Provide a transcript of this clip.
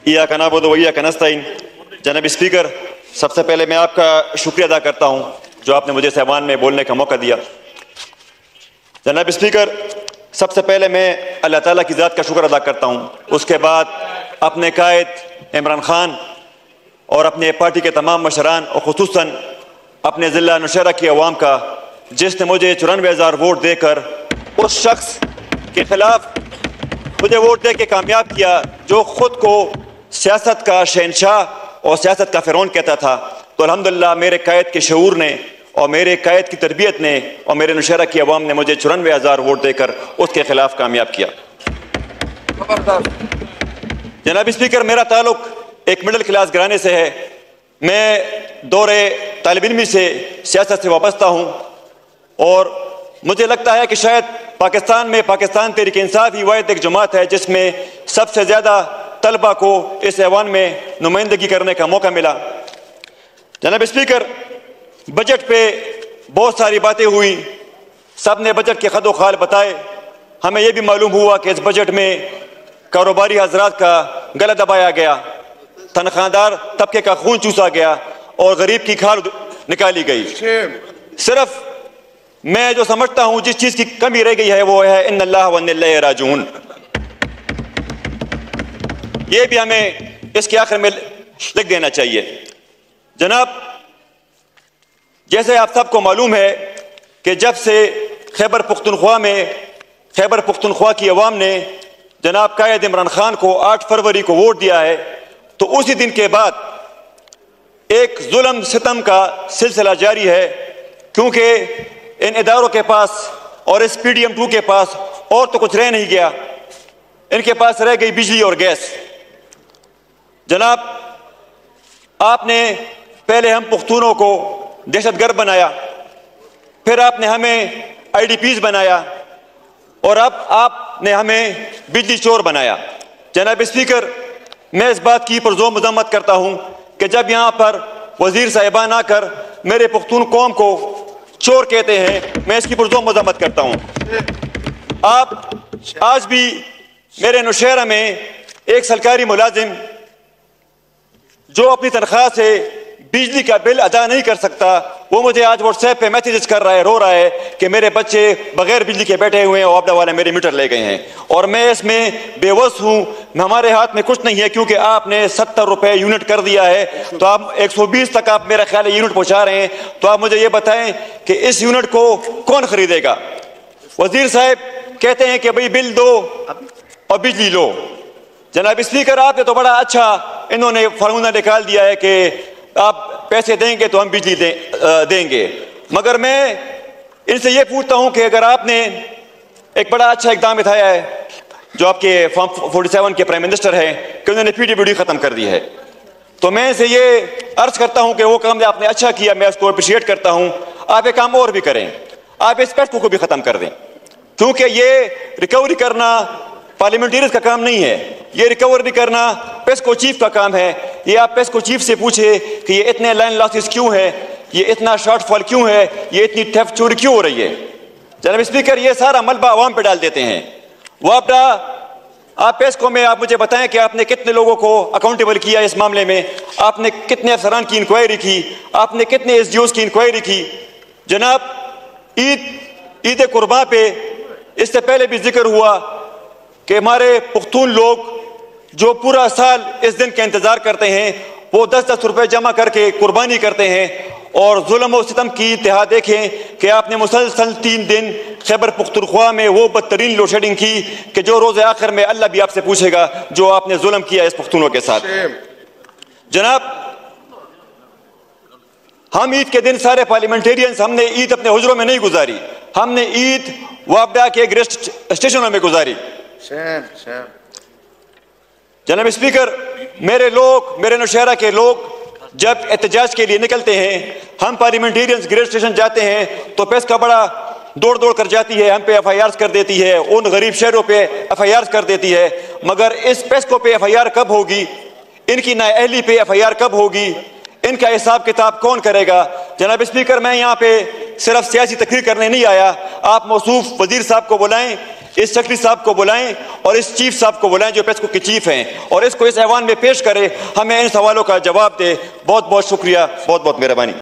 ایاک نعبد و ایاک نستعین۔ جناب اسپیکر، سب سے پہلے میں آپ کا شکریہ ادا کرتا ہوں جو آپ نے مجھے اس ایوان میں بولنے کا موقع دیا۔ جناب اسپیکر، سب سے پہلے میں اللہ تعالیٰ کی ذات کا شکر ادا کرتا ہوں، اس کے بعد اپنے قائد عمران خان اور اپنے پارٹی کے تمام مشران اور خصوصاً اپنے ضلع نوشہرہ کی عوام کا، جس نے مجھے 94,000 ووٹ دے کر اس شخص کے خلاف مجھے ووٹ دے کے کامیاب کیا جو خود کو سیاست کا شہنشاہ اور سیاست کا فرعون کہتا تھا۔ تو الحمدللہ میرے قائد کے شعور نے اور میرے قائد کی تربیت نے اور میرے نوشہرہ کی عوام نے مجھے 94,000 ووٹ دے کر اس کے خلاف کامیاب کیا۔ جناب اسپیکر، میرا تعلق ایک مڈل کلاس گھرانے سے ہے۔ میں دور طالب علمی سے سیاست سے وابستہ ہوں اور مجھے لگتا ہے کہ شاید پاکستان میں پاکستان تحریک انصاف ہی واحد ایک جماعت ہے جس میں سب سے زیادہ طلبہ کو اس ایوان میں نمائندگی کرنے کا موقع ملا۔ جناب اسپیکر، بجٹ پہ بہت ساری باتیں ہوئی، سب نے بجٹ کے خد و خال بتائے۔ ہمیں یہ بھی معلوم ہوا کہ اس بجٹ میں کاروباری حضرات کا گلا دبایا گیا، تنخواہ دار طبقے کا خون چوسا گیا اور غریب کی کھال نکالی گئی۔ صرف میں جو سمجھتا ہوں جس چیز کی کمی رہ گئی ہے وہ ہے ان اللہ و ان الیہ راجعون۔ یہ بھی ہمیں اس کے آخر میں لکھ دینا چاہیے۔ جناب، جیسے آپ سب کو معلوم ہے کہ جب سے خیبر پختونخوا کی عوام نے جناب قائد عمران خان کو 8 فروری کو ووٹ دیا ہے تو اسی دن کے بعد ایک ظلم ستم کا سلسلہ جاری ہے، کیونکہ ان اداروں کے پاس اور اس پی ڈی ایم 2 کے پاس اور تو کچھ رہ نہیں گیا، ان کے پاس رہ گئی بجلی اور گیس۔ جناب، آپ نے پہلے ہم پختونوں کو دہشت گرد بنایا، پھر آپ نے ہمیں آئی ڈی پیز بنایا اور اب آپ نے ہمیں بجلی چور بنایا۔ جناب اسپیکر، میں اس بات کی پرزور مذمت کرتا ہوں کہ جب یہاں پر وزیر صاحبان آ کر میرے پختون قوم کو چور کہتے ہیں، میں اس کی پرزور مذمت کرتا ہوں۔ آپ آج بھی میرے نوشہرہ میں ایک سرکاری ملازم جو اپنی تنخواہ سے بجلی کا بل ادا نہیں کر سکتا، وہ مجھے آج واٹس ایپ پہ میسیجز کر رہا ہے، رو رہا ہے کہ میرے بچے بغیر بجلی کے بیٹھے ہوئے ہیں اور آبدہ والے میرے میٹر لے گئے ہیں، اور میں اس میں بے وس ہوں۔ ہمارے ہاتھ میں کچھ نہیں ہے کیونکہ آپ نے 70 روپے یونٹ کر دیا ہے، تو آپ 120 تک آپ میرا خیال ہے یونٹ پہنچا رہے ہیں۔ تو آپ مجھے یہ بتائیں کہ اس یونٹ کو کون خریدے گا؟ وزیر صاحب کہتے ہیں کہ بھئی بل دو اور بجلی لو۔ جناب اسپیکر، آپ نے تو بڑا اچھا انہوں نے فارمولہ نکال دیا ہے کہ آپ پیسے دیں گے تو ہم بجلی دیں گے، مگر میں ان سے یہ پوچھتا ہوں کہ اگر آپ نے ایک بڑا اچھا اقدام اٹھایا ہے جو آپ کے فارم 47 کے پرائم منسٹر ہیں کہ انہوں نے پی ڈی بی ڈی ختم کر دی ہے، تو میں ان سے یہ عرض کرتا ہوں کہ وہ کام آپ نے اچھا کیا، میں اس کو اپریشیٹ کرتا ہوں۔ آپ ایک کام اور بھی کریں، آپ اس پیسکو کو بھی ختم کر دیں، کیونکہ یہ ریکوری کرنا پارلیمنٹریز کا کام نہیں ہے، یہ ریکوری کرنا پیسکو چیف کا کام ہے۔ یہ آپ پیسکو چیف سے پوچھے کہ یہ اتنے لائن لاسز کیوں ہے، یہ اتنا شارٹ فال کیوں ہے، یہ اتنی ٹھیف چوری کیوں ہو رہی ہے۔ جناب اسپیکر، یہ سارا ملبہ عوام پہ ڈال دیتے ہیں۔ وہ اپنا آپ پیسکو میں آپ مجھے بتائیں کہ آپ نے کتنے لوگوں کو اکاؤنٹیبل کیا اس معاملے میں، آپ نے کتنے افسران کی انکوائری کی، آپ نے کتنے ایس ڈی اوز کی انکوائری کی۔ جناب، عید قرباں پہ اس سے پہلے بھی ذکر ہوا کہ ہمارے پختون لوگ جو پورا سال اس دن کا انتظار کرتے ہیں، وہ 10-10 روپے جمع کر کے قربانی کرتے ہیں، اور ظلم و ستم کی انتہا دیکھیں کہ آپ نے مسلسل 3 دن خیبر پختونخوا میں وہ بدترین لوڈ شیڈنگ کی کہ جو روز آخر میں اللہ بھی آپ سے پوچھے گا جو آپ نے ظلم کیا اس پختونوں کے ساتھ۔ جناب، ہم عید کے دن سارے پارلیمنٹیرینز ہم نے عید اپنے حجروں میں نہیں گزاری، ہم نے عید وابڈا کے ریسٹ اسٹیشنوں میں گزاری۔ جناب اسپیکر، میرے نوشہرہ کے لوگ جب احتجاج کے لیے نکلتے ہیں، ہم پارلیمنٹیرینز گریڈ اسٹیشن جاتے ہیں تو پیسکا بڑا دوڑ کر جاتی ہے، ہم پہ ایف آئی آرز کر دیتی ہے، ان غریب شہروں پہ ایف آئی آرز کر دیتی ہے، مگر اس پیسکو پہ ایف آئی آر کب ہوگی، ان کی نااہلی پہ ایف آئی آر کب ہوگی، ان کا حساب کتاب کون کرے گا؟ جناب اسپیکر، میں یہاں پہ صرف سیاسی تقریر کرنے نہیں آیا. آپ موصوف وزیر صاحب کو بلائیں, اس سیکرٹری صاحب کو بلائیں اور اس چیف صاحب کو بلائیں جو پریس کو چیف ہیں, اور اس کو اس ایوان میں پیش کرے, ہمیں ان سوالوں کا جواب دے. بہت بہت شکریہ, بہت بہت مہربانی.